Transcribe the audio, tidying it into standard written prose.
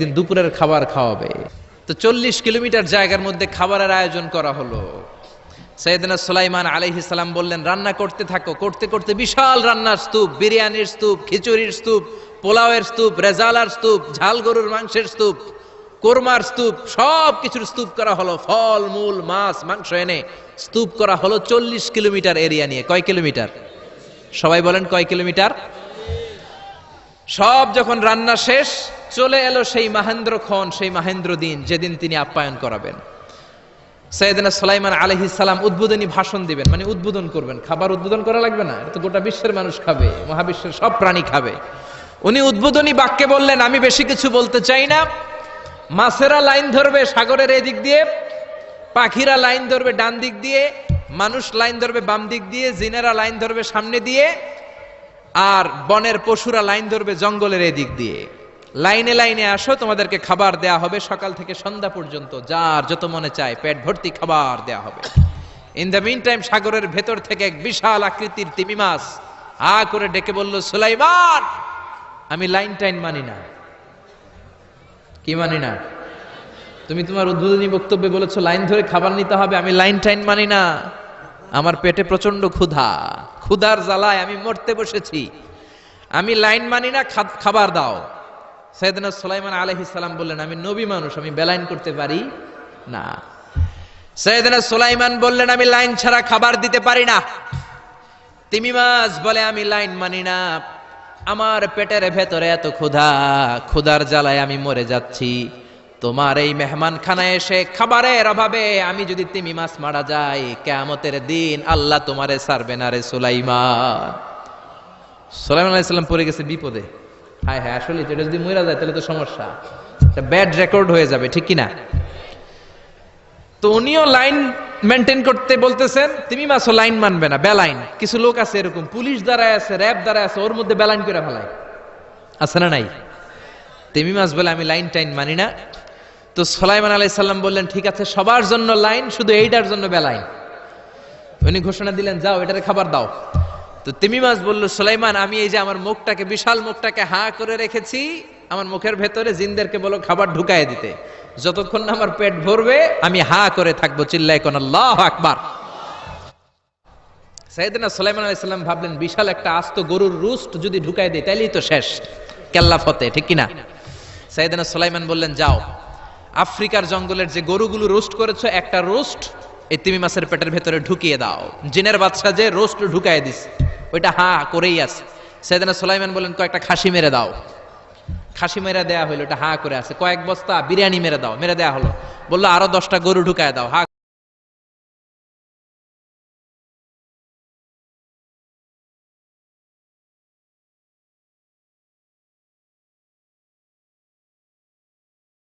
দিন দুপুরের খাবার খাওয়াবে। তো 40 কিলোমিটার জায়গার মধ্যে খাবারের আয়োজন করা হলো। সাইয়েদনা সুলাইমান আলাইহিস সালাম বললেন, রান্না করতে থাকো। করতে করতে বিশাল রান্নার স্তূপ, বিরিয়ানির স্তূপ, খিচুড়ির স্তূপ, পোলাওয়ের স্তূপ, রেজালার স্তূপ, ঝাল গরুর মাংসের স্তূপ, কোরমার স্তূপ, সব কিছুর স্তূপ করা হলো। ফল মূল মাছ মাংস এনে স্তূপ করা হলো 40 কিলোমিটার এরিয়া নিয়ে। কয় কিলোমিটার? সবাই বলেন কয় কিলোমিটার? সব যখন রান্না শেষ, চলে এলো সেই মাহেন্দ্রক্ষণ, সেই মাহেন্দ্র দিন, যেদিন তিনি আপ্যায়ন করাবেন। সাইয়েদনা সুলাইমান আলাইহিস সালাম উদ্বোধনী ভাষণ দিবেন, মানে উদ্বোধন করবেন। খাবার উদ্বোধন করা লাগবে না, এটা তো গোটা বিশ্বের মানুষ খাবে, মহাবিশ্বের সব প্রাণী খাবে। উনি উদ্বোধনী বাক্যে বললেন, আমি বেশি কিছু বলতে চাই না। মাছেরা লাইন ধরবে সাগরের এদিক দিয়ে, পাখিরা লাইন ধরবে ডান দিক দিয়ে, মানুষ লাইন ধরবে বাম দিক দিয়ে, জিনেরা লাইন ধরবে সামনে দিয়ে, আর বনের পশুরা লাইন ধরবে জঙ্গলের এদিক দিয়ে। লাইনে লাইনে আসো, তোমাদেরকে খাবার দেয়া হবে সকাল থেকে সন্ধ্যা পর্যন্ত, যার যত মনে চায় পেট ভর্তি খাবার দেয়া হবে। ইন দ্য মিন টাইম সাগরের ভেতর থেকে এক বিশাল আকৃতির তিমি মাছ আ করে ডেকে বলল, সুলাইমান, আমি লাইন টাইন মানি না। কি মানি না? তুমি তোমার উদ্বোধনী বক্তব্যে বলেছো লাইন ধরে খাবার নিতে হবে, আমি লাইন টাইন মানি না। আমার পেটে প্রচন্ড ক্ষুধা, ক্ষুধার জ্বালায় আমি মরতে বসেছি, আমি লাইন মানি না, খাবার দাও। সাইয়েদনা সুলাইমান আলাইহিস সালাম বললেন, আমি নবী মানুষ, আমি বেলাইন করতে পারি না। সাইয়েদনা সুলাইমান বললেন, আমি লাইন ছাড়া খাবার দিতে পারি না। তিমি মাছ বলে, আমি লাইন মানি না, আমার পেটের ভেতরে এত ক্ষুধা, ক্ষুধার জ্বালায় আমি মরে যাচ্ছি। তোমার এই মেহমান খানায় এসে খাবারের অভাবে আমি যদি তিমি মাছ মারা যাই, কিয়ামতের দিন আল্লাহ তোমারে ছাড়বে না রে সুলাইমান। সুলাইমান আলাইহিস সালাম পড়ে গেছে বিপদে। হায় হায়, আসলে এটা যদি মরে যায় তাহলে তো সমস্যা, একটা ব্যাড রেকর্ড হয়ে যাবে, ঠিক কি না? তো উনিও লাইন মেনটেন করতে বলতেছেন, তিমি মাছও লাইন মানবে না, বেলাইন। কিছু লোক আছে এরকম, পুলিশ দাঁড়ায় আছে, র্যাব দাঁড়ায় আছে, ওর মধ্যে বেলাইন করে ফেলায়, আছে না নাই? তিমি মাছ বলে, আমি লাইন টাইন মানি না। তো সুলাইমান আলাইহিস সালাম বললেন, ঠিক আছে, সবার জন্য লাইন, শুধু এইটার জন্য বেলাইন। উনি ঘোষণা দিলেন, যাও এটারে খাবার দাও। তো তিমি মাছ বলল, সুলাইমান, আমি এই যে আমার মুখটাকে, বিশাল মুখটাকে হা করে রেখেছি, আমার মুখের ভেতরে জিনদেরকে বলো খাবার ঢুকায় দিতে, যতক্ষণ না আমার পেট ভরবে আমি হা করে থাকবো। চিল্লায় কোন আল্লাহু আকবার। সাইয়েদনা সুলাইমান আলাইহিস সালাম ভাবলেন, বিশাল একটা আস্ত গরুর রোস্ট যদি ঢুকায় দেয় তাইলেই তো শেষ, কেল্লা ফতে, ঠিক কিনা? সাইয়েদনা সুলাইমান বললেন, যাও আফ্রিকার জঙ্গলের যে গরুগুলো রোস্ট করেছো, একটা রোস্ট এই তিমি মাছের পেটের ভেতরে ঢুকিয়ে দাও। জিনের বাদশা যে রোস্ট ঢুকায় দিছে, ওইটা হা করেই আছে। সাইয়েদনা সুলাইমান বললেন, কয়েকটা খাসি মেরে দাও। খাসি মেরে দেয়া হলো, ওটা হা করে আছে। কয়েক বস্তা বিরিয়ানি মেরে দাও, মেরে দেয়া হলো। বললো, আরো 10টা গরু ঢুকায় দাও, হা